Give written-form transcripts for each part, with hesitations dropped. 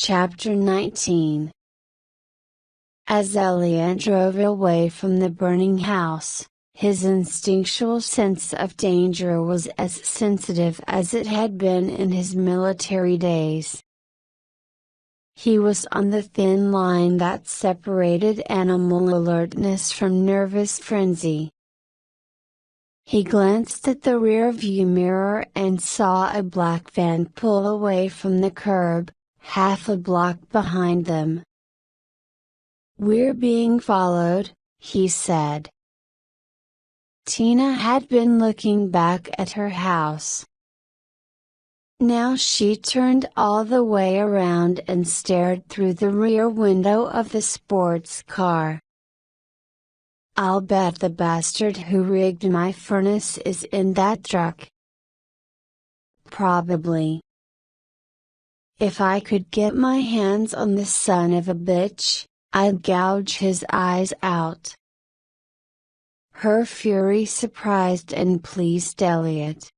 Chapter 19. As Elliot drove away from the burning house, his instinctual sense of danger was as sensitive as it had been in his military days. He was on the thin line that separated animal alertness from nervous frenzy. He glanced at the rear-view mirror and saw a black van pull away from the curb, half a block behind them. "We're being followed," he said. Tina had been looking back at her house. Now she turned all the way around and stared through the rear window of the sports car. "I'll bet the bastard who rigged my furnace is in that truck." "Probably. If I could get my hands on the son of a bitch, I'd gouge his eyes out." Her fury surprised and pleased Elliot.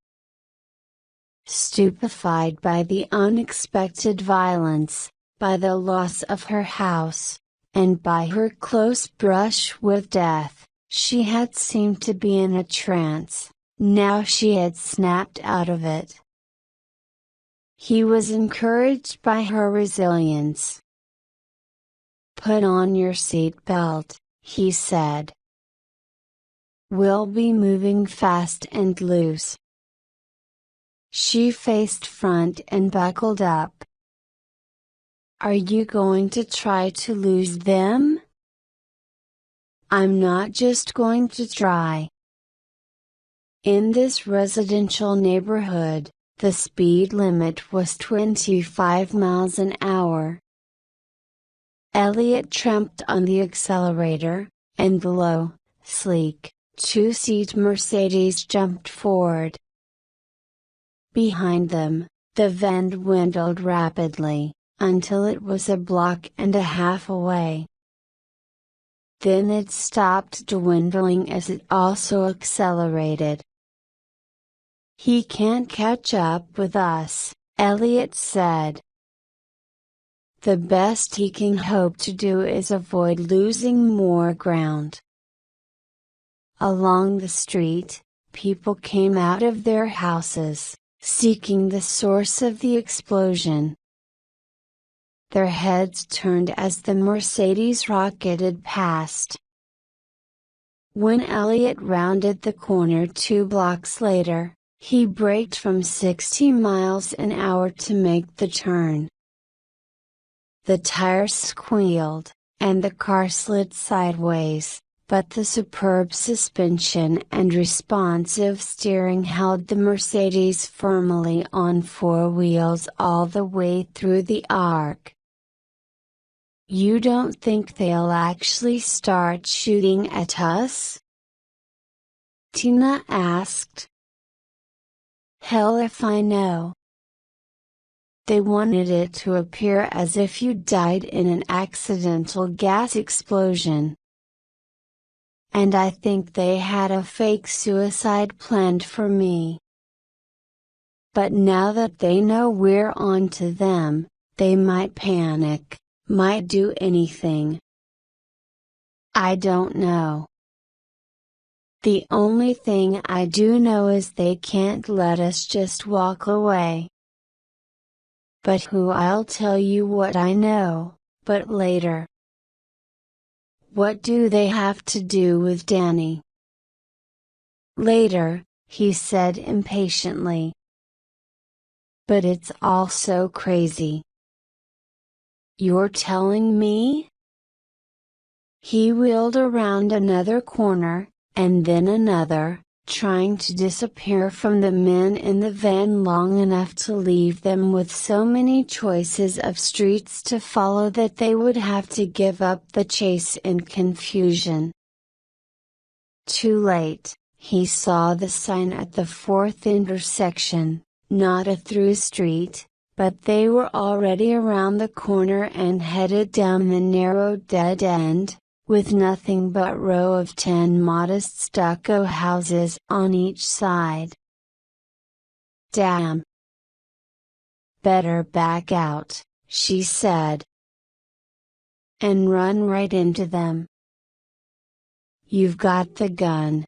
Stupefied by the unexpected violence, by the loss of her house, and by her close brush with death, she had seemed to be in a trance. Now she had snapped out of it. He was encouraged by her resilience. "Put on your seat belt," he said. "We'll be moving fast and loose." She faced front and buckled up. "Are you going to try to lose them?" "I'm not just going to try." In this residential neighborhood, the speed limit was 25 miles an hour. Elliot tramped on the accelerator, and the low, sleek, two-seat Mercedes jumped forward. Behind them, the van dwindled rapidly, until it was a block and a half away. Then it stopped dwindling as it also accelerated. "He can't catch up with us," Elliot said. "The best he can hope to do is avoid losing more ground." Along the street, people came out of their houses, seeking the source of the explosion. Their heads turned as the Mercedes rocketed past. When Elliot rounded the corner 2 blocks later, he braked from 60 miles an hour to make the turn. The tires squealed, and the car slid sideways, but the superb suspension and responsive steering held the Mercedes firmly on 4 wheels all the way through the arc. "You don't think they'll actually start shooting at us?" Tina asked. "Hell if I know. They wanted it to appear as if you died in an accidental gas explosion. And I think they had a fake suicide planned for me. But now that they know we're on to them, they might panic, might do anything. I don't know. The only thing I do know is they can't let us just walk away. But I'll tell you what I know, but later." "What do they have to do with Danny?" "Later," he said impatiently. "But it's all so crazy." "You're telling me?" He wheeled around another corner, and then another, trying to disappear from the men in the van long enough to leave them with so many choices of streets to follow that they would have to give up the chase in confusion. Too late, he saw the sign at the 4th intersection, not a through street, but they were already around the corner and headed down the narrow dead end, with nothing but row of 10 modest stucco houses on each side. "Damn. Better back out," she said. And run right into them. You've got the gun.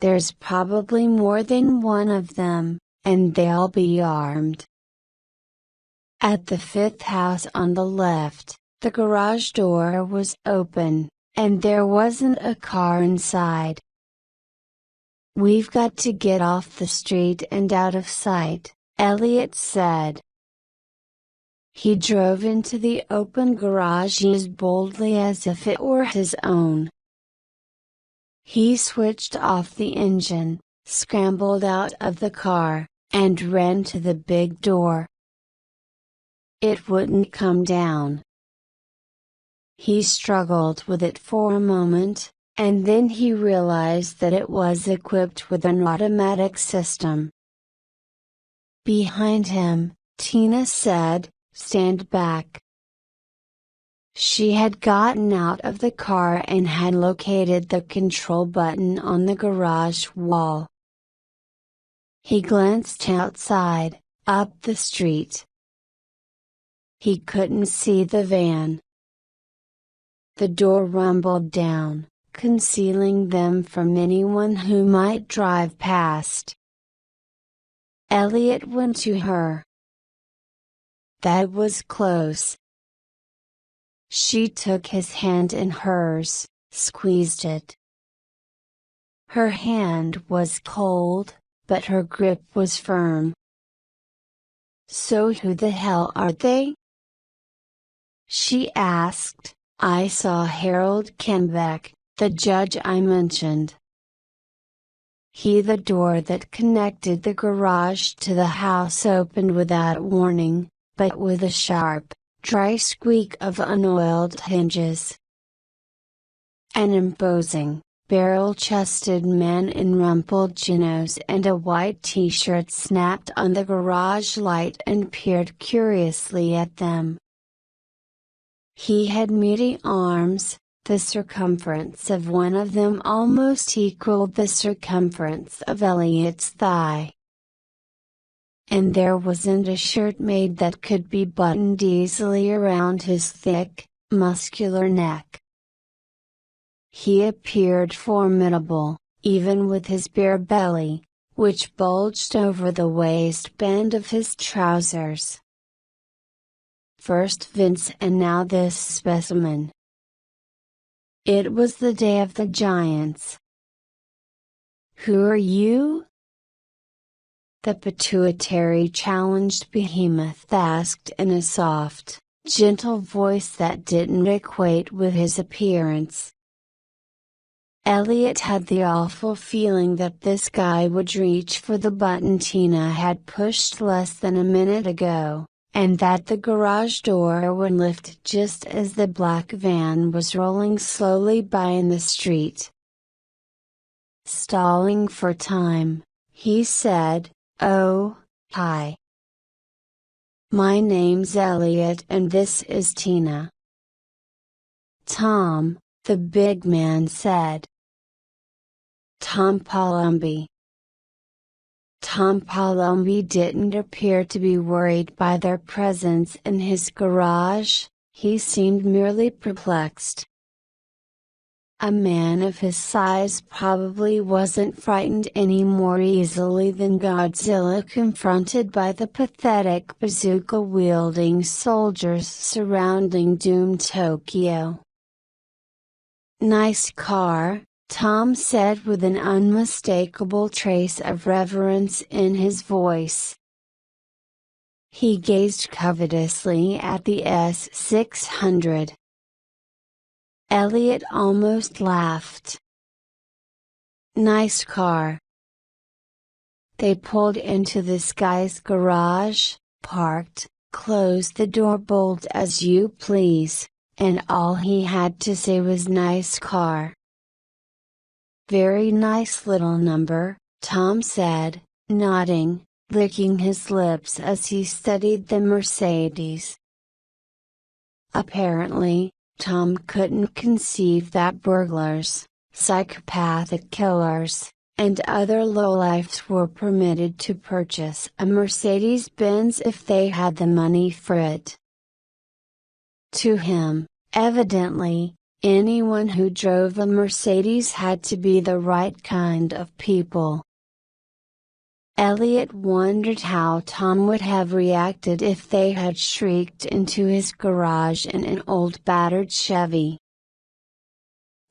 There's probably more than one of them, and they'll be armed. At the fifth house on the left, the garage door was open, and there wasn't a car inside. We've got to get off the street and out of sight, Elliot said. He drove into the open garage as boldly as if it were his own. He switched off the engine, scrambled out of the car, and ran to the big door. It wouldn't come down. He struggled with it for a moment, and then he realized that it was equipped with an automatic system. Behind him, Tina said, "Stand back." She had gotten out of the car and had located the control button on the garage wall. He glanced outside, up the street. He couldn't see the van. The door rumbled down, concealing them from anyone who might drive past. Elliot went to her. That was close. She took his hand in hers, squeezed it. Her hand was cold, but her grip was firm. "So who the hell are they?" she asked. "I saw Harold Kenbeck, the judge I mentioned. The door that connected the garage to the house opened without warning, but with a sharp, dry squeak of unoiled hinges. An imposing, barrel-chested man in rumpled chinos and a white t-shirt snapped on the garage light and peered curiously at them. He had meaty arms, the circumference of one of them almost equaled the circumference of Elliot's thigh. And there wasn't a shirt made that could be buttoned easily around his thick, muscular neck. He appeared formidable, even with his bare belly, which bulged over the waistband of his trousers. First Vince and now this specimen. It was the day of the giants. "Who are you?" the pituitary-challenged behemoth asked in a soft, gentle voice that didn't equate with his appearance. Elliot had the awful feeling that this guy would reach for the button Tina had pushed less than a minute ago, and that the garage door would lift just as the black van was rolling slowly by in the street. Stalling for time, he said, "Oh, hi. My name's Elliot and this is Tina." "Tom," the big man said. "Tom Palumbi." Tom Palumbi didn't appear to be worried by their presence in his garage, he seemed merely perplexed. A man of his size probably wasn't frightened any more easily than Godzilla confronted by the pathetic bazooka-wielding soldiers surrounding doomed Tokyo. "Nice car," Tom said with an unmistakable trace of reverence in his voice. He gazed covetously at the S600. Elliot almost laughed. "Nice car." They pulled into this guy's garage, parked, closed the door bolt as you please, and all he had to say was "nice car." "Very nice little number," Tom said, nodding, licking his lips as he studied the Mercedes. Apparently, Tom couldn't conceive that burglars, psychopathic killers, and other lowlifes were permitted to purchase a Mercedes-Benz if they had the money for it. To him, evidently, anyone who drove a Mercedes had to be the right kind of people. Elliot wondered how Tom would have reacted if they had shrieked into his garage in an old battered Chevy.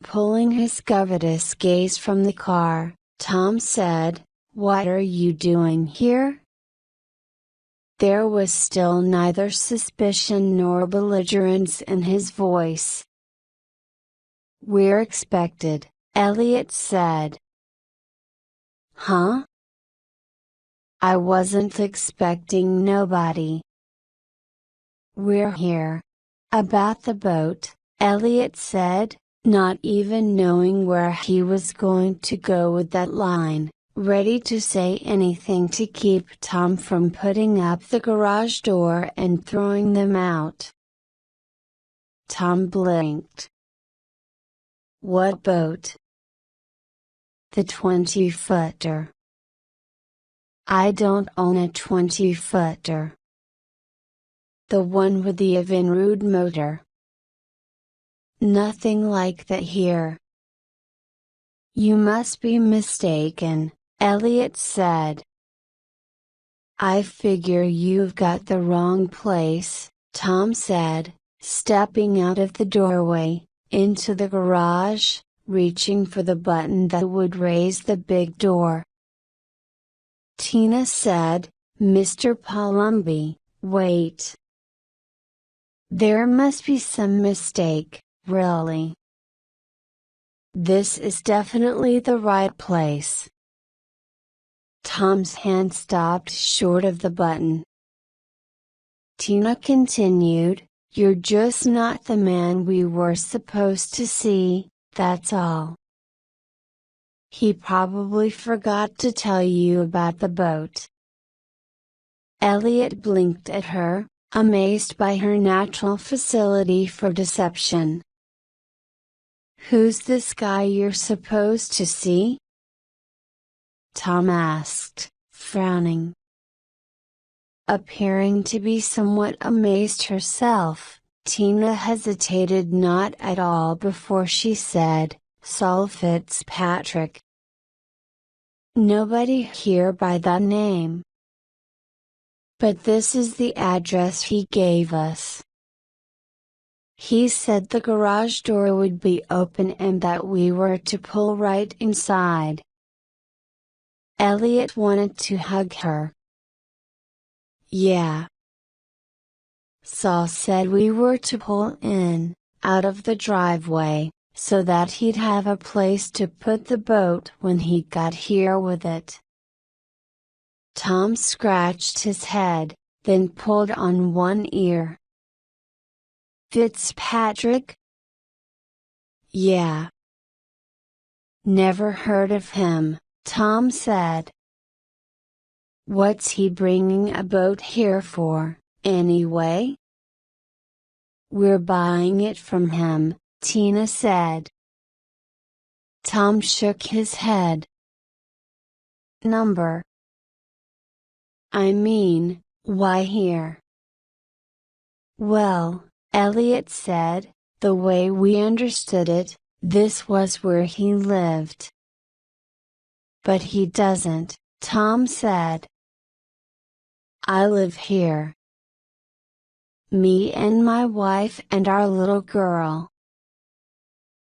Pulling his covetous gaze from the car, Tom said, "What are you doing here?" There was still neither suspicion nor belligerence in his voice. "We're expected," Elliot said. "Huh? I wasn't expecting nobody." "We're here." "About the boat," Elliot said, not even knowing where he was going to go with that line, ready to say anything to keep Tom from putting up the garage door and throwing them out. Tom blinked. "What boat?" "The 20-footer. "I don't own a 20-footer. "The one with the Evinrude motor." "Nothing like that here." "You must be mistaken," Elliot said. "I figure you've got the wrong place," Tom said, stepping out of the doorway, into the garage, reaching for the button that would raise the big door. Tina said, "Mr. Palumbi, wait. There must be some mistake, really. This is definitely the right place." Tom's hand stopped short of the button. Tina continued, "You're just not the man we were supposed to see, that's all. He probably forgot to tell you about the boat." Elliot blinked at her, amazed by her natural facility for deception. "Who's this guy you're supposed to see?" Tom asked, frowning. Appearing to be somewhat amazed herself, Tina hesitated not at all before she said, "Saul Fitzpatrick." "Nobody here by that name. But this is the address he gave us. He said the garage door would be open and that we were to pull right inside." Elliot wanted to hug her. "Yeah. Saul said we were to pull in, out of the driveway, so that he'd have a place to put the boat when he got here with it." Tom scratched his head, then pulled on one ear. "Fitzpatrick?" "Yeah. Never heard of him," Tom said. "What's he bringing a boat here for, anyway?" "We're buying it from him," Tina said. Tom shook his head. "Number? I mean, why here?" "Well," Elliot said, "the way we understood it, this was where he lived." "But he doesn't," Tom said. "I live here. Me and my wife and our little girl.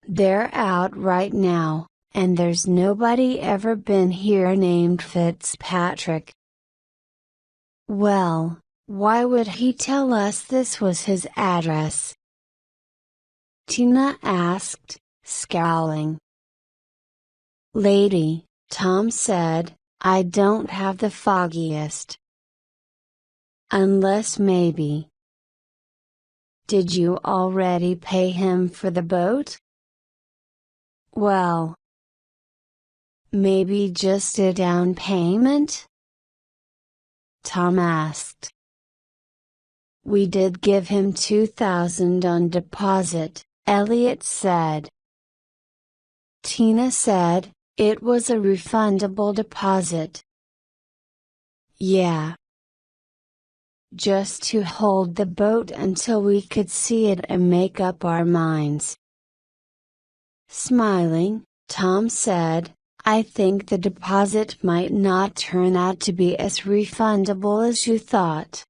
They're out right now, and there's nobody ever been here named Fitzpatrick." "Well, why would he tell us this was his address?" Tina asked, scowling. "Lady," Tom said, "I don't have the foggiest. Unless maybe. Did you already pay him for the boat?" "Well, maybe just a down payment?" Tom asked. "We did give him $2,000 on deposit," Elliot said. Tina said, It was a refundable deposit. Yeah. Just to hold the boat until we could see it and make up our minds. Smiling, Tom said, I think the deposit might not turn out to be as refundable as you thought.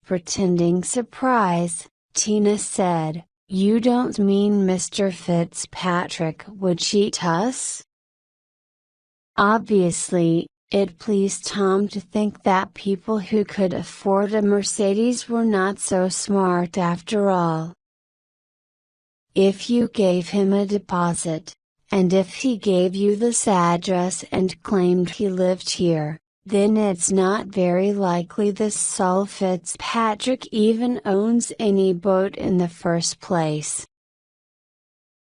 Pretending surprise, Tina said, You don't mean Mr. Fitzpatrick would cheat us? Obviously, it pleased Tom to think that people who could afford a Mercedes were not so smart after all. If you gave him a deposit, and if he gave you this address and claimed he lived here, then it's not very likely this Saul Fitzpatrick even owns any boat in the first place.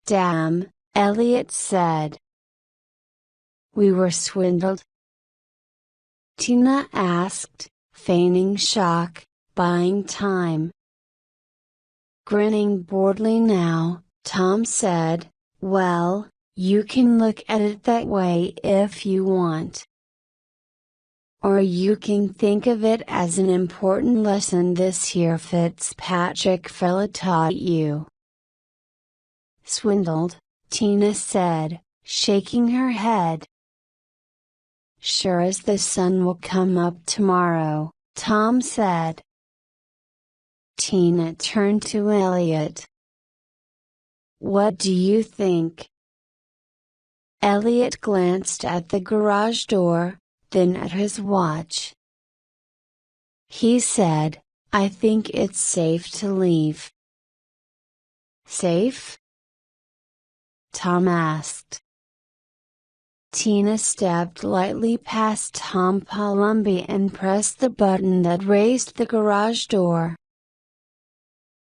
Damn, Elliot said. We were swindled? Tina asked, feigning shock, buying time. Grinning boredly now, Tom said, Well, you can look at it that way if you want. Or you can think of it as an important lesson this here Fitzpatrick fella taught you. Swindled, Tina said, shaking her head. Sure as the sun will come up tomorrow, Tom said. Tina turned to Elliot. What do you think? Elliot glanced at the garage door, then at his watch. He said, I think it's safe to leave. Safe? Tom asked. Tina stepped lightly past Tom Palumby and pressed the button that raised the garage door.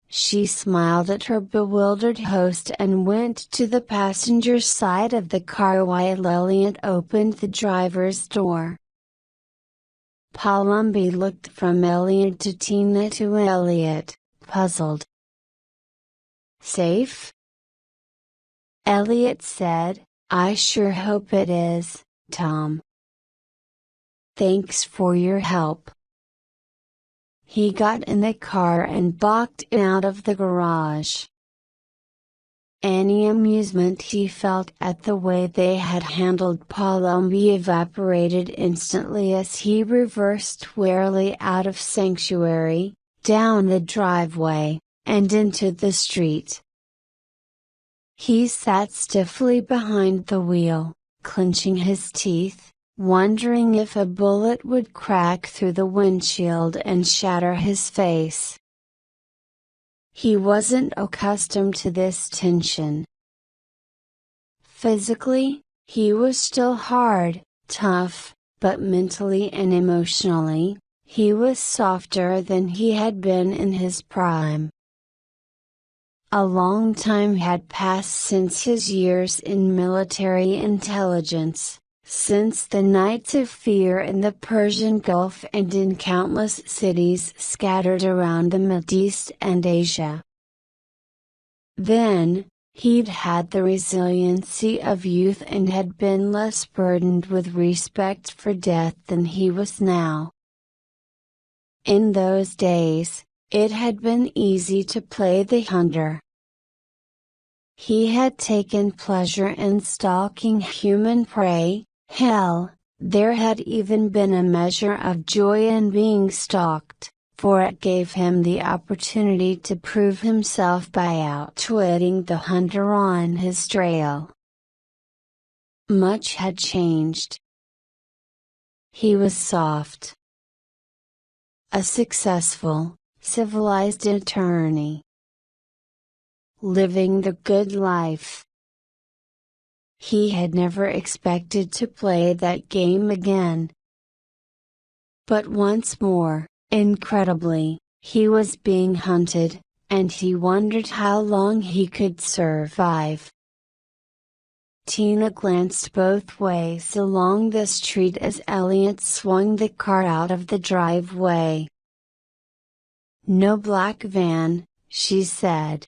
She smiled at her bewildered host and went to the passenger side of the car while Elliot opened the driver's door. Palumby looked from Elliot to Tina to Elliot, puzzled. Safe? Elliot said, I sure hope it is, Tom. Thanks for your help. He got in the car and backed out of the garage. Any amusement he felt at the way they had handled Palumby evaporated instantly as he reversed warily out of sanctuary, down the driveway, and into the street. He sat stiffly behind the wheel, clenching his teeth, wondering if a bullet would crack through the windshield and shatter his face. He wasn't accustomed to this tension. Physically, he was still hard, tough, but mentally and emotionally, he was softer than he had been in his prime. A long time had passed since his years in military intelligence, since the nights of fear in the Persian Gulf and in countless cities scattered around the Mideast and Asia. Then, he'd had the resiliency of youth and had been less burdened with respect for death than he was now. In those days, it had been easy to play the hunter. He had taken pleasure in stalking human prey. Hell, there had even been a measure of joy in being stalked, for it gave him the opportunity to prove himself by outwitting the hunter on his trail. Much had changed. He was soft. A successful, civilized attorney. Living the good life. He had never expected to play that game again. But once more, incredibly, he was being hunted, and he wondered how long he could survive. Tina glanced both ways along the street as Elliot swung the car out of the driveway. No black van, she said.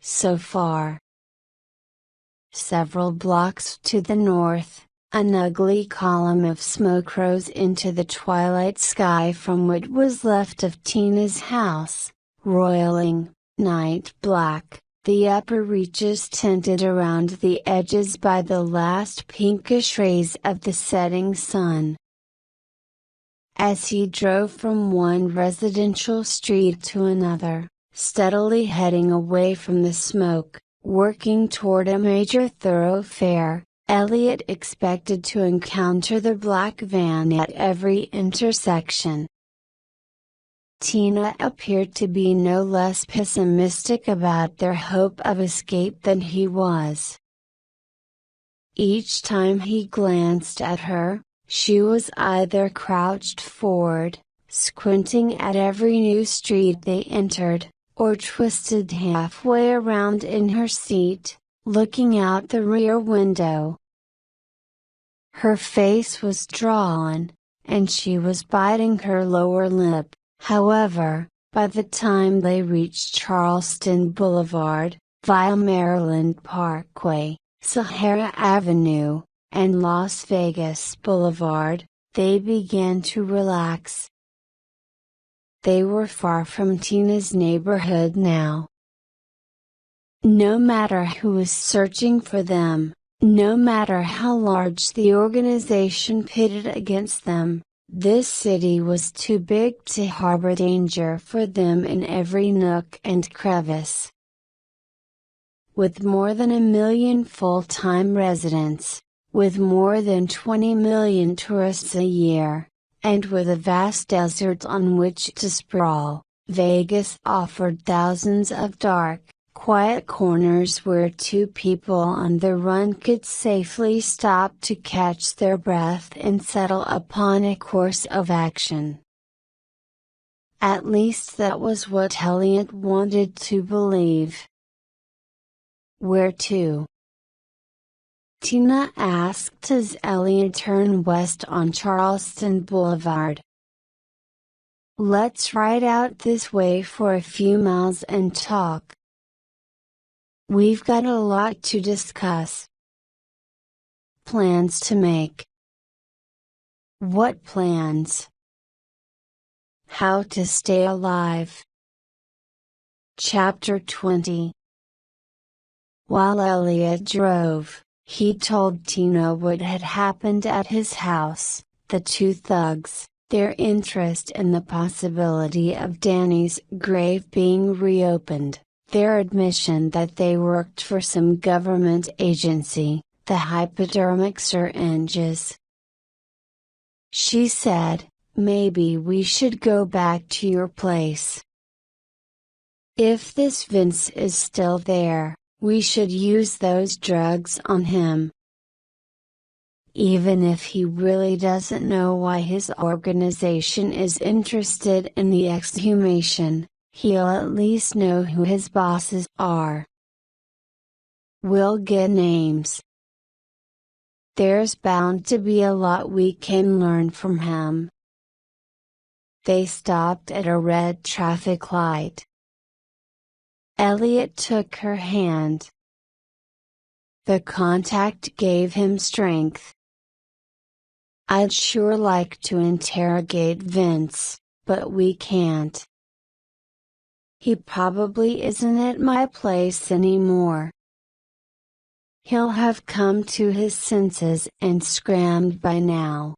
So far. Several blocks to the north, an ugly column of smoke rose into the twilight sky from what was left of Tina's house, roiling, night black, the upper reaches tinted around the edges by the last pinkish rays of the setting sun. As he drove from one residential street to another, steadily heading away from the smoke, working toward a major thoroughfare, Elliot expected to encounter the black van at every intersection. Tina appeared to be no less pessimistic about their hope of escape than he was. Each time he glanced at her, she was either crouched forward, squinting at every new street they entered, or twisted halfway around in her seat, looking out the rear window. Her face was drawn, and she was biting her lower lip. However, by the time they reached Charleston Boulevard, via Maryland Parkway, Sahara Avenue, and Las Vegas Boulevard, they began to relax. They were far from Tina's neighborhood now. No matter who was searching for them, no matter how large the organization pitted against them, this city was too big to harbor danger for them in every nook and crevice. With more than 1 million full-time residents, with more than 20 million tourists a year, and with a vast desert on which to sprawl, Vegas offered thousands of dark, quiet corners where two people on the run could safely stop to catch their breath and settle upon a course of action. At least that was what Elliot wanted to believe. Where to? Tina asked as Elliot turned west on Charleston Boulevard. Let's ride out this way for a few miles and talk. We've got a lot to discuss. Plans to make. What plans? How to stay alive. Chapter 20. While Elliot drove, he told Tina what had happened at his house, the two thugs, their interest in the possibility of Danny's grave being reopened, their admission that they worked for some government agency, the hypodermic syringes. She said, maybe we should go back to your place. If this Vince is still there, we should use those drugs on him. Even if he really doesn't know why his organization is interested in the exhumation, he'll at least know who his bosses are. We'll get names. There's bound to be a lot we can learn from him. They stopped at a red traffic light. Elliot took her hand. The contact gave him strength. I'd sure like to interrogate Vince, but we can't. He probably isn't at my place anymore. He'll have come to his senses and scrammed by now.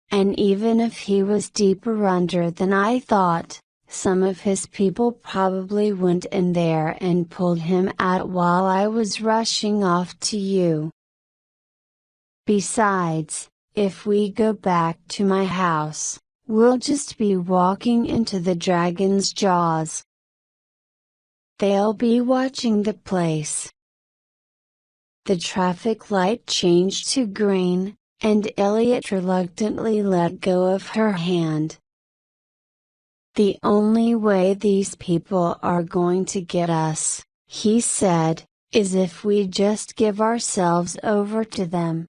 And even if he was deeper under than I thought, some of his people probably went in there and pulled him out while I was rushing off to you. Besides, if we go back to my house, we'll just be walking into the dragon's jaws. They'll be watching the place. The traffic light changed to green, and Elliot reluctantly let go of her hand. The only way these people are going to get us, he said, is if we just give ourselves over to them.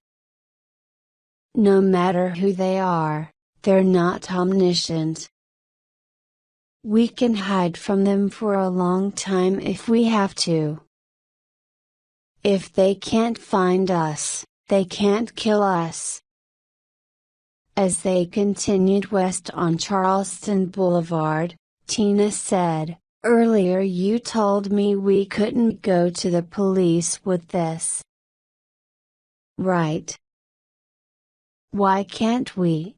No matter who they are, they're not omniscient. We can hide from them for a long time if we have to. If they can't find us, they can't kill us. As they continued west on Charleston Boulevard, Tina said, "Earlier you told me we couldn't go to the police with this." "Right. Why can't we?"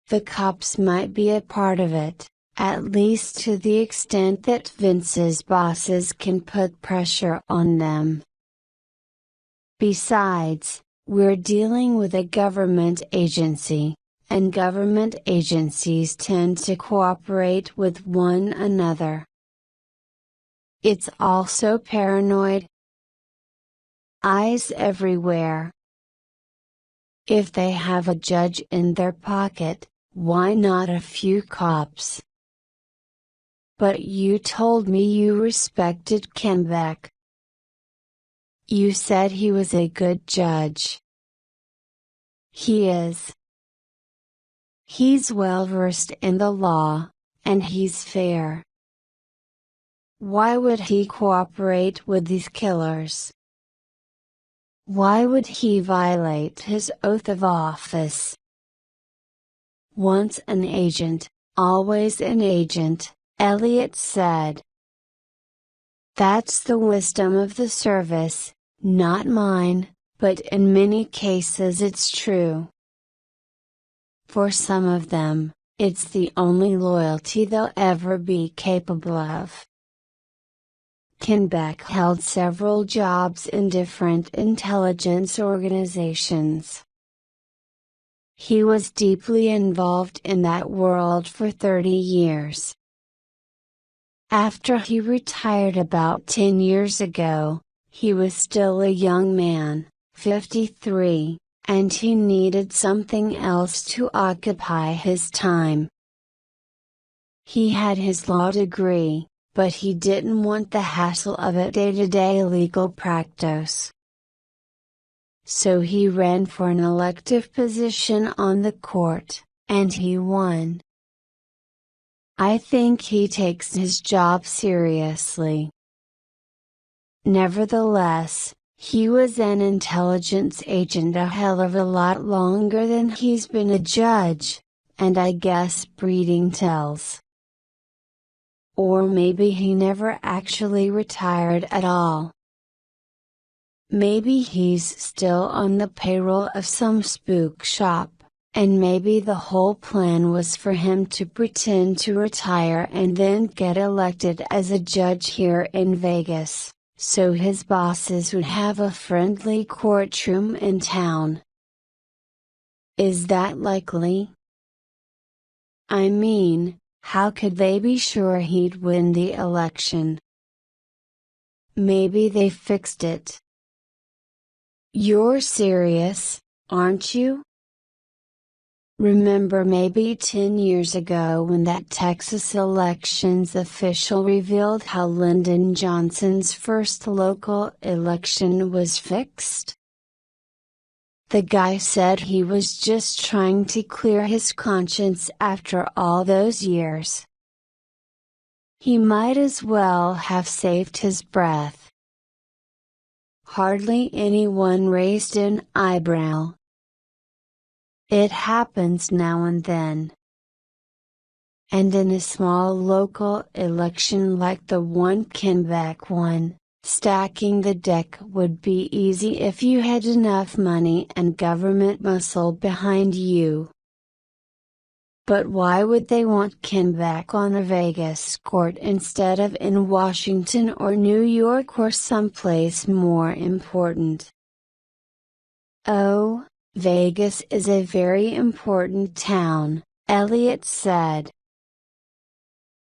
"The cops might be a part of it, at least to the extent that Vince's bosses can put pressure on them. Besides, we're dealing with a government agency, and government agencies tend to cooperate with one another. It's also paranoid. Eyes everywhere. If they have a judge in their pocket, why not a few cops?" "But you told me you respected Kenbeck. You said he was a good judge." "He is. He's well versed in the law, and he's fair. Why would he cooperate with these killers? Why would he violate his oath of office? Once an agent, always an agent," Elliot said. "That's the wisdom of the service, not mine, but in many cases it's true. For some of them, it's the only loyalty they'll ever be capable of." Kenbeck held several jobs in different intelligence organizations. He was deeply involved in that world for 30 years. After he retired about 10 years ago, he was still a young man, 53, and he needed something else to occupy his time. He had his law degree, but he didn't want the hassle of a day-to-day legal practice. So he ran for an elective position on the court, and he won. I think he takes his job seriously. Nevertheless, he was an intelligence agent a hell of a lot longer than he's been a judge, and I guess breeding tells. Or maybe he never actually retired at all. Maybe he's still on the payroll of some spook shop, and maybe the whole plan was for him to pretend to retire and then get elected as a judge here in Vegas, so his bosses would have a friendly courtroom in town. Is that likely? I mean, how could they be sure he'd win the election? Maybe they fixed it. You're serious, aren't you? Remember maybe 10 years ago when that Texas elections official revealed how Lyndon Johnson's first local election was fixed? The guy said he was just trying to clear his conscience after all those years. He might as well have saved his breath. Hardly anyone raised an eyebrow. It happens now and then. And in a small local election like the one Kenbeck won, stacking the deck would be easy if you had enough money and government muscle behind you. But why would they want Kenbeck on a Vegas court instead of in Washington or New York or someplace more important? Oh, Vegas is a very important town, Elliot said.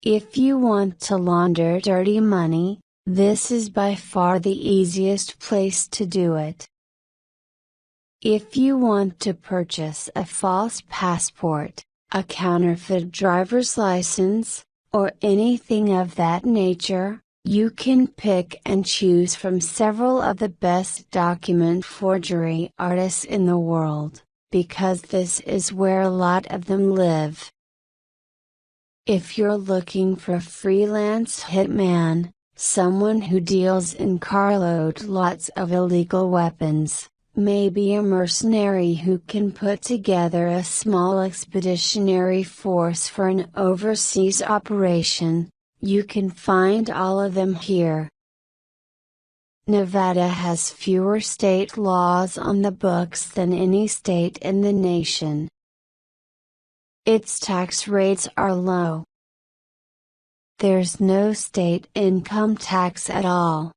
If you want to launder dirty money, this is by far the easiest place to do it. If you want to purchase a false passport, a counterfeit driver's license, or anything of that nature, you can pick and choose from several of the best document forgery artists in the world, because this is where a lot of them live. If you're looking for a freelance hitman, someone who deals in carload lots of illegal weapons, maybe a mercenary who can put together a small expeditionary force for an overseas operation. You can find all of them here. Nevada has fewer state laws on the books than any state in the nation. Its tax rates are low. There's no state income tax at all.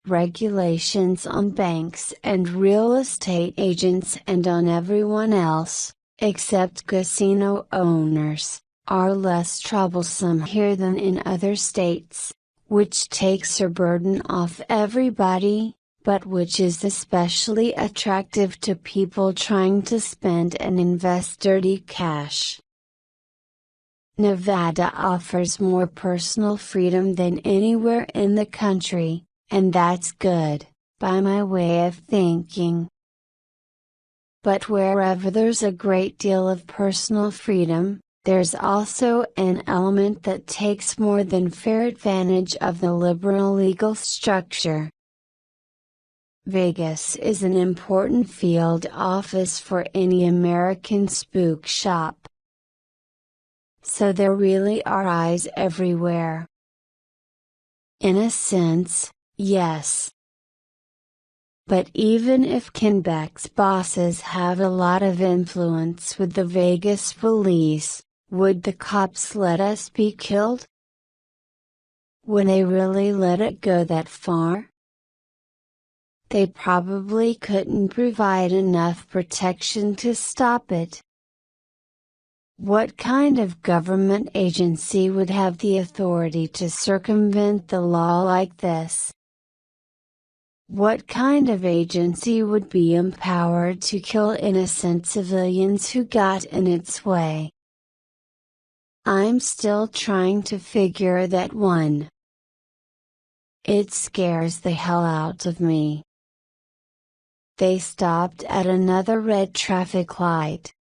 Regulations on banks and real estate agents and on everyone else, except casino owners, are less troublesome here than in other states, which takes a burden off everybody, but which is especially attractive to people trying to spend and invest dirty cash. Nevada offers more personal freedom than anywhere in the country, and that's good, by my way of thinking. But wherever there's a great deal of personal freedom, there's also an element that takes more than fair advantage of the liberal legal structure. Vegas is an important field office for any American spook shop. So there really are eyes everywhere. In a sense, yes. But even if Kenbeck's bosses have a lot of influence with the Vegas police, would the cops let us be killed? Would they really let it go that far? They probably couldn't provide enough protection to stop it. What kind of government agency would have the authority to circumvent the law like this? What kind of agency would be empowered to kill innocent civilians who got in its way? I'm still trying to figure that one. It scares the hell out of me. They stopped at another red traffic light.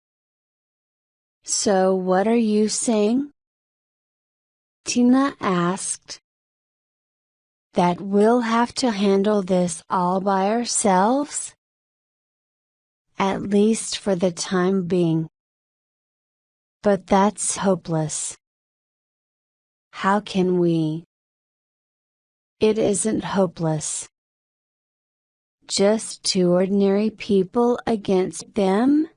So what are you saying? Tina asked. That we'll have to handle this all by ourselves? At least for the time being. But that's hopeless. How can we? It isn't hopeless. Just two ordinary people against them?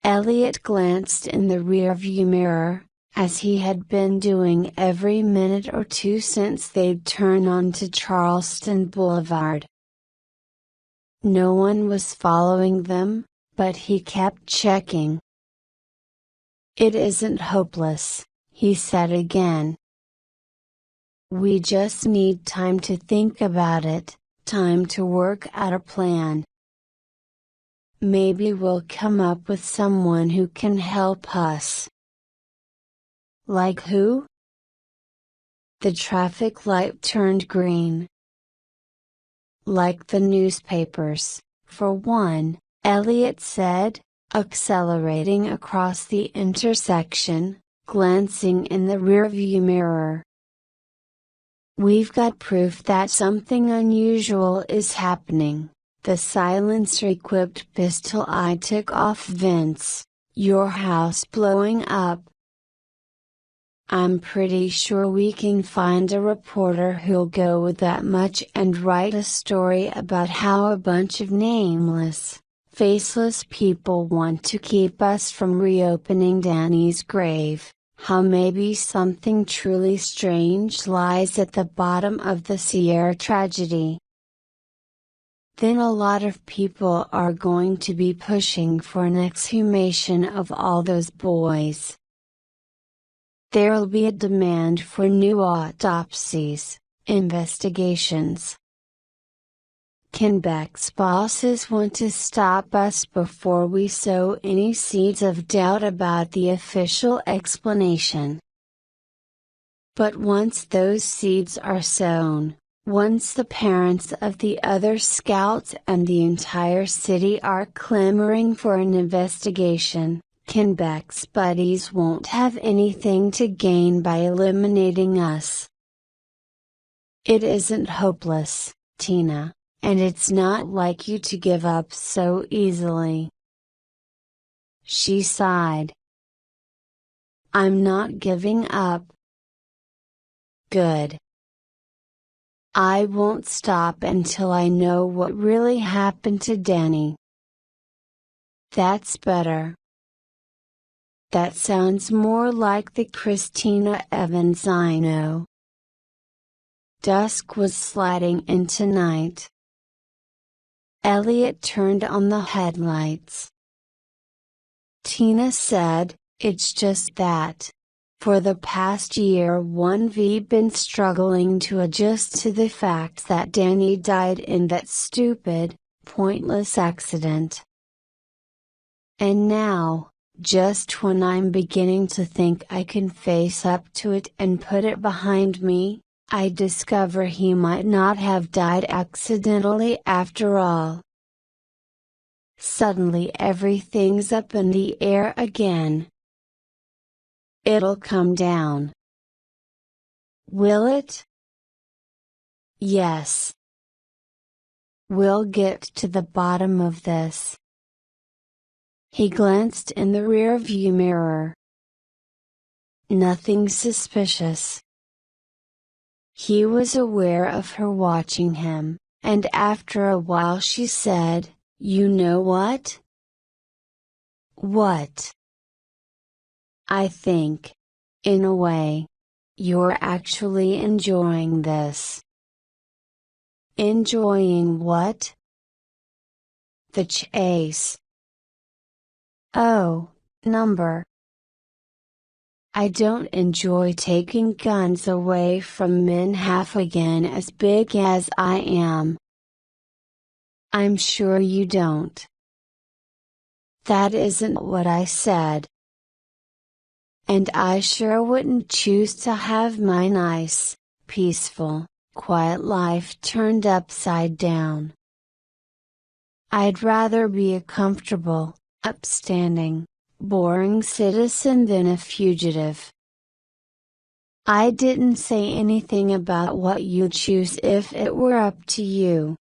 Elliot glanced in the rearview mirror, as he had been doing every minute or two since they'd turned onto Charleston Boulevard. No one was following them, but he kept checking. It isn't hopeless, he said again. We just need time to think about it, time to work out a plan. Maybe we'll come up with someone who can help us. Like who? The traffic light turned green. Like the newspapers, for one, Elliot said, accelerating across the intersection, glancing in the rearview mirror. We've got proof that something unusual is happening. The silencer-equipped pistol I took off Vince, your house blowing up. I'm pretty sure we can find a reporter who'll go with that much and write a story about how a bunch of nameless, faceless people want to keep us from reopening Danny's grave, how maybe something truly strange lies at the bottom of the Sierra tragedy. Then a lot of people are going to be pushing for an exhumation of all those boys. There'll be a demand for new autopsies, investigations. Kenbeck's bosses want to stop us before we sow any seeds of doubt about the official explanation. But once those seeds are sown, once the parents of the other scouts and the entire city are clamoring for an investigation, Kenbeck's buddies won't have anything to gain by eliminating us. It isn't hopeless, Tina, and it's not like you to give up so easily. She sighed. I'm not giving up. Good. I won't stop until I know what really happened to Danny. That's better. That sounds more like the Christina Evans I know. Dusk was sliding into night. Elliot turned on the headlights. Tina said, it's just that. For the past year we've been struggling to adjust to the fact that Danny died in that stupid, pointless accident. And now, just when I'm beginning to think I can face up to it and put it behind me, I discover he might not have died accidentally after all. Suddenly everything's up in the air again. It'll come down. Will it? Yes. We'll get to the bottom of this. He glanced in the rearview mirror. Nothing suspicious. He was aware of her watching him, and after a while she said, you know what? What? I think, in a way, you're actually enjoying this. Enjoying what? The chase. Oh, number. I don't enjoy taking guns away from men half again as big as I am. I'm sure you don't. That isn't what I said. And I sure wouldn't choose to have my nice, peaceful, quiet life turned upside down. I'd rather be a comfortable, upstanding, boring citizen than a fugitive. I didn't say anything about what you'd choose if it were up to you.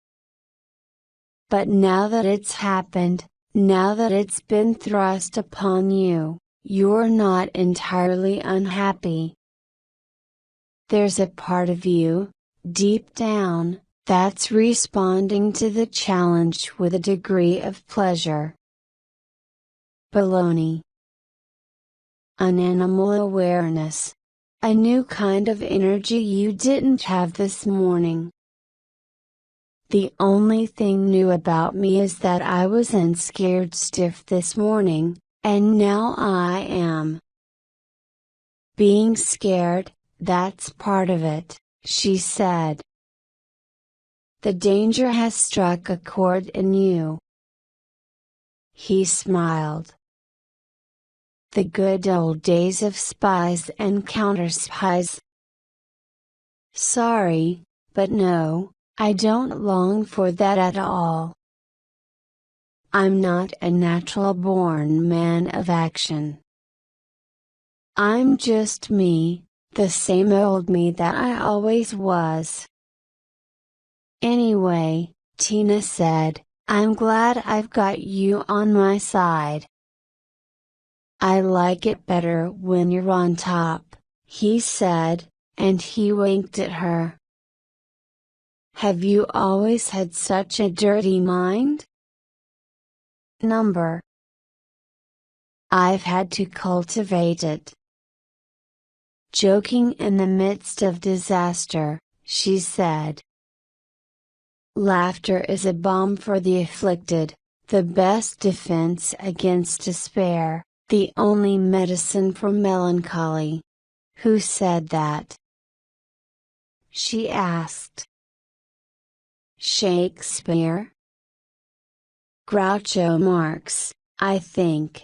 But now that it's happened, now that it's been thrust upon you, you're not entirely unhappy. There's a part of you, deep down, that's responding to the challenge with a degree of pleasure. Baloney. An animal awareness. A new kind of energy you didn't have this morning. The only thing new about me is that I wasn't scared stiff this morning, and now I am. Being scared, that's part of it, she said. The danger has struck a chord in you. He smiled. The good old days of spies and counter-spies. Sorry, but no, I don't long for that at all. I'm not a natural-born man of action. I'm just me, the same old me that I always was. Anyway, Tina said, I'm glad I've got you on my side. I like it better when you're on top, he said, and he winked at her. Have you always had such a dirty mind? Number. I've had to cultivate it. Joking in the midst of disaster, she said. Laughter is a balm for the afflicted, the best defense against despair, the only medicine for melancholy. Who said that? She asked. Shakespeare? Groucho Marx, I think.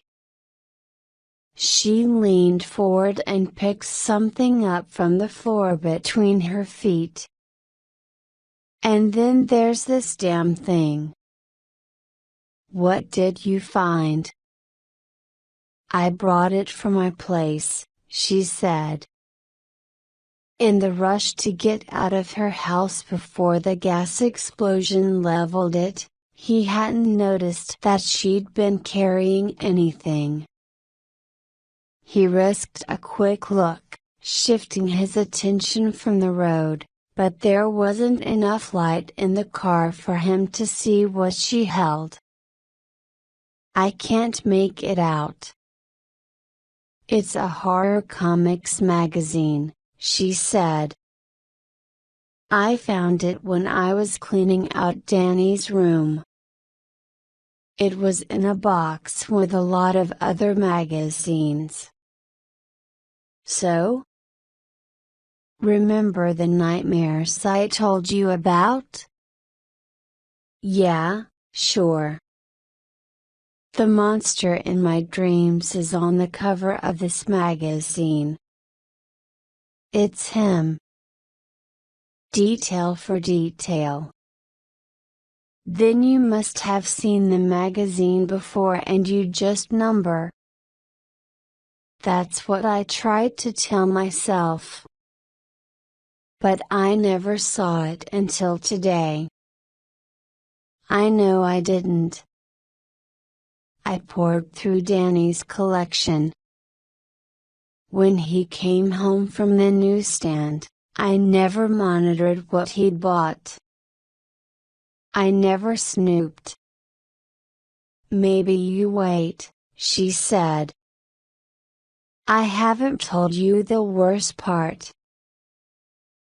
She leaned forward and picked something up from the floor between her feet. And then there's this damn thing. What did you find? I brought it from my place, she said. In the rush to get out of her house before the gas explosion leveled it, he hadn't noticed that she'd been carrying anything. He risked a quick look, shifting his attention from the road, but there wasn't enough light in the car for him to see what she held. I can't make it out. It's a horror comics magazine, she said. I found it when I was cleaning out Danny's room. It was in a box with a lot of other magazines. So? Remember the nightmares I told you about? Yeah, sure. The monster in my dreams is on the cover of this magazine. It's him. Detail for detail. Then you must have seen the magazine before and you just number. That's what I tried to tell myself. But I never saw it until today. I know I didn't. I pored through Danny's collection. When he came home from the newsstand, I never monitored what he'd bought. I never snooped. Maybe you wait, she said. I haven't told you the worst part.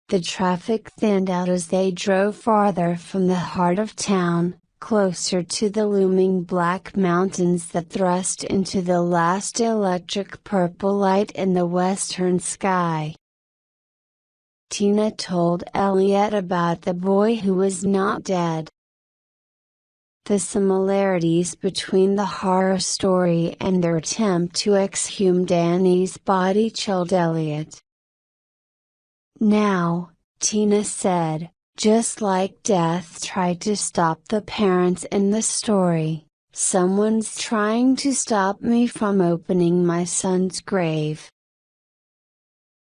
The traffic thinned out as they drove farther from the heart of town, closer to the looming black mountains that thrust into the last electric purple light in the western sky. Tina told Elliot about the boy who was not dead. The similarities between the horror story and their attempt to exhume Danny's body chilled Elliot. Now, Tina said, just like death tried to stop the parents in the story, someone's trying to stop me from opening my son's grave.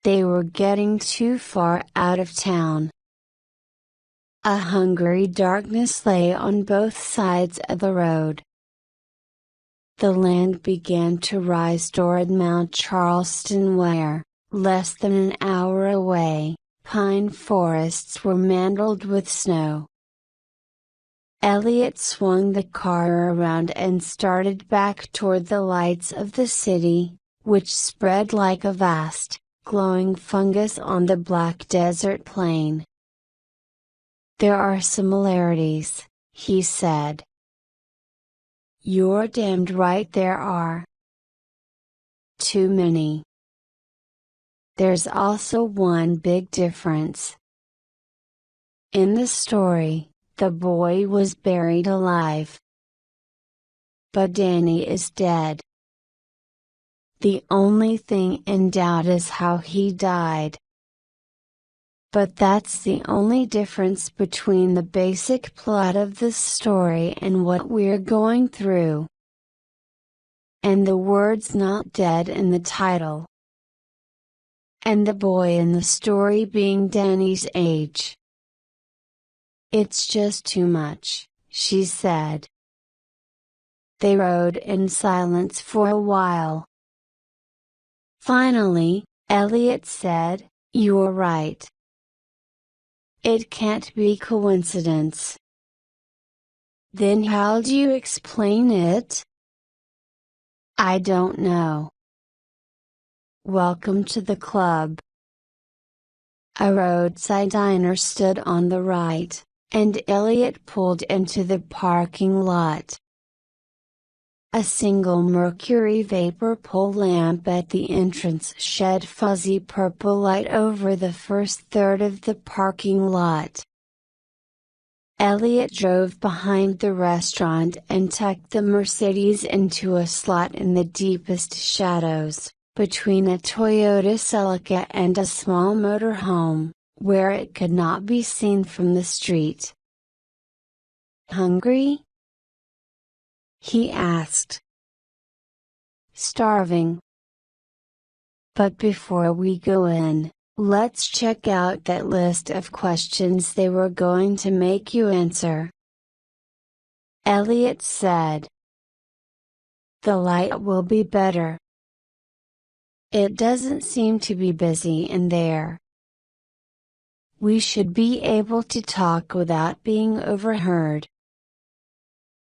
They were getting too far out of town. A hungry darkness lay on both sides of the road. The land began to rise toward Mount Charleston where, less than an hour away, pine forests were mantled with snow. Elliot swung the car around and started back toward the lights of the city, which spread like a vast, glowing fungus on the black desert plain. There are similarities, he said. You're damned right there are. Too many. There's also one big difference. In the story, the boy was buried alive. But Danny is dead. The only thing in doubt is how he died. But that's the only difference between the basic plot of this story and what we're going through. And the word's not dead in the title. And the boy in the story being Danny's age. It's just too much, she said. They rode in silence for a while. Finally, Elliot said, "You're right. It can't be coincidence." Then how do you explain it? I don't know. Welcome to the club. A roadside diner stood on the right, and Elliot pulled into the parking lot. A single mercury vapor pole lamp at the entrance shed fuzzy purple light over the first third of the parking lot. Elliot drove behind the restaurant and tucked the Mercedes into a slot in the deepest shadows, between a Toyota Celica and a small motorhome, where it could not be seen from the street. Hungry? He asked. starving. But before we go in, let's check out that list of questions they were going to make you answer. Elliot said, "The light will be better. It doesn't seem to be busy in there. We should be able to talk without being overheard.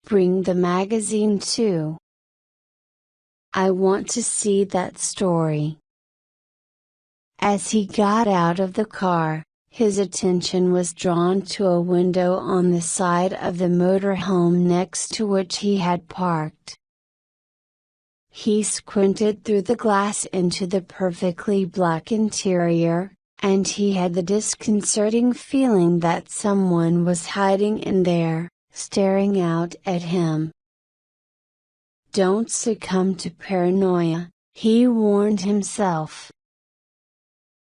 Bring the magazine too. I want to see that story." As he got out of the car, his attention was drawn to a window on the side of the motorhome next to which he had parked. He squinted through the glass into the perfectly black interior, and he had the disconcerting feeling that someone was hiding in there, staring out at him. Don't succumb to paranoia, he warned himself.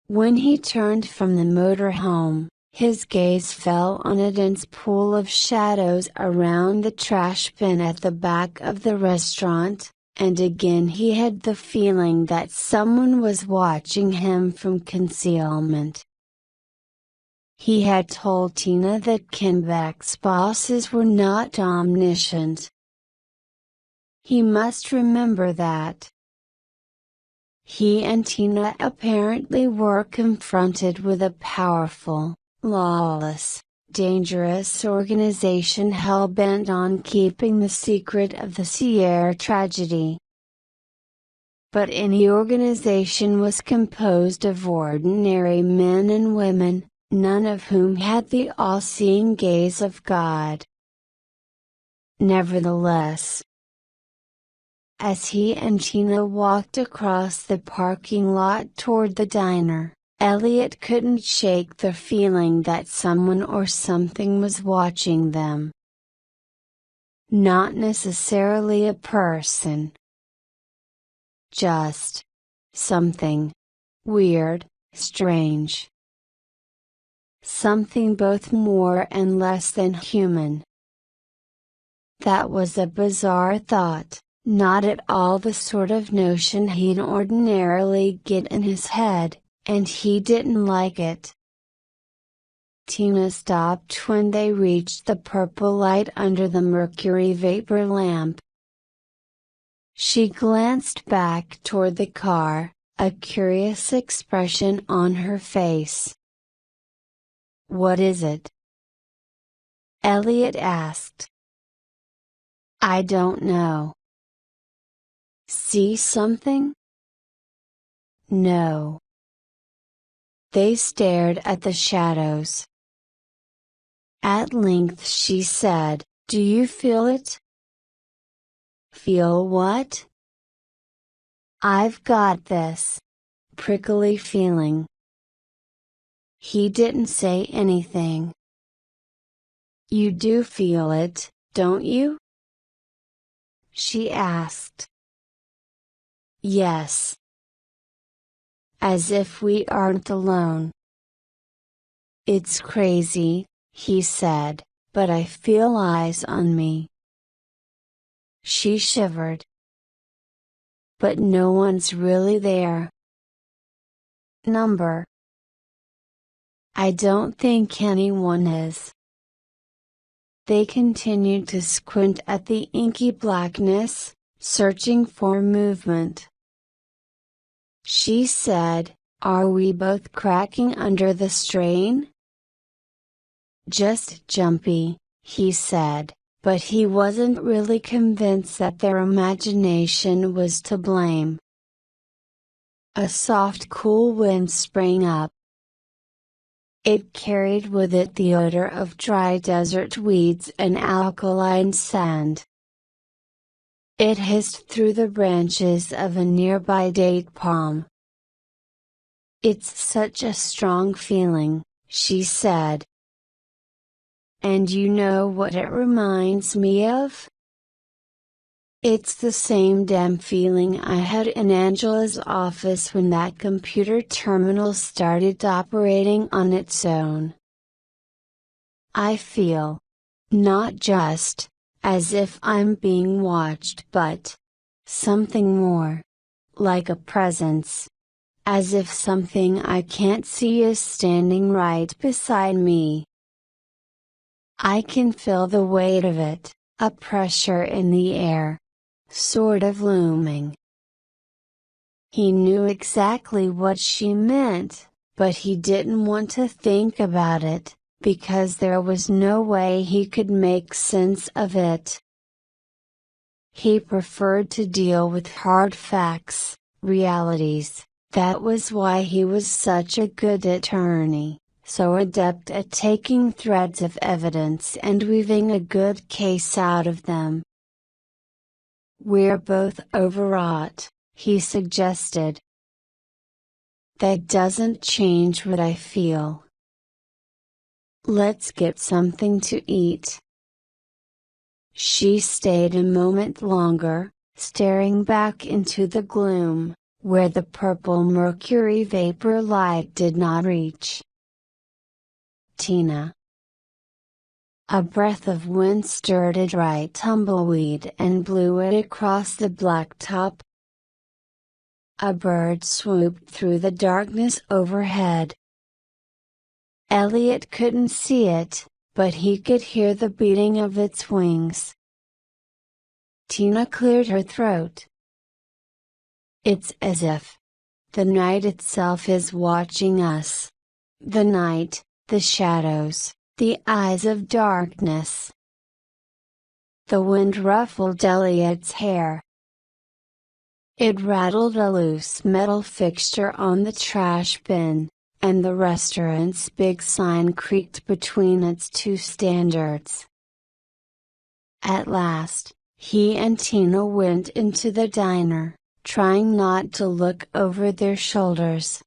When he turned from the motorhome, his gaze fell on a dense pool of shadows around the trash bin at the back of the restaurant, and again he had the feeling that someone was watching him from concealment. He had told Tina that Kenbeck's bosses were not omniscient. He must remember that. He and Tina apparently were confronted with a powerful, lawless, dangerous organization hell-bent on keeping the secret of the Sierra tragedy. But any organization was composed of ordinary men and women, none of whom had the all-seeing gaze of God. Nevertheless, as he and Tina walked across the parking lot toward the diner, Elliot couldn't shake the feeling that someone or something was watching them. Not necessarily a person. Just something weird, strange. Something both more and less than human. That was a bizarre thought. Not at all the sort of notion he'd ordinarily get in his head, and he didn't like it. Tina stopped when they reached the purple light under the mercury vapor lamp. She glanced back toward the car, a curious expression on her face. "What is it?" Elliot asked. "I don't know." "See something?" "No." They stared at the shadows. At length she said, "Do you feel it?" "Feel what?" "I've got this prickly feeling." He didn't say anything. "You do feel it, don't you?" she asked. "Yes." "As if we aren't alone." "It's crazy," he said, "but I feel eyes on me." She shivered. "But no one's really there." "Number." "I don't think anyone is." They continued to squint at the inky blackness, searching for movement. She said, "Are we both cracking under the strain?" "Just jumpy," he said, but he wasn't really convinced that their imagination was to blame. A soft cool wind sprang up. It carried with it the odor of dry desert weeds and alkaline sand. It hissed through the branches of a nearby date palm. "It's such a strong feeling," she said. "And you know what it reminds me of?" "It's the same damn feeling I had in Angela's office when that computer terminal started operating on its own. I feel, not just, as if I'm being watched but, something more. Like a presence. As if something I can't see is standing right beside me. I can feel the weight of it, a pressure in the air. Sort of looming. He knew exactly what she meant, but he didn't want to think about it, because there was no way he could make sense of it. He preferred to deal with hard facts, realities. That was why he was such a good attorney, so adept at taking threads of evidence and weaving a good case out of them. "We're both overwrought," he suggested. "That doesn't change what I feel. Let's get something to eat." She stayed a moment longer, staring back into the gloom, where the purple mercury vapor light did not reach. "Tina." A breath of wind stirred a dry tumbleweed and blew it across the blacktop. A bird swooped through the darkness overhead. Elliot couldn't see it, but he could hear the beating of its wings. Tina cleared her throat. "It's as if the night itself is watching us. The night, the shadows, the eyes of darkness." The wind ruffled Elliot's hair. It rattled a loose metal fixture on the trash bin, and the restaurant's big sign creaked between its two standards. At last, he and Tina went into the diner, trying not to look over their shoulders.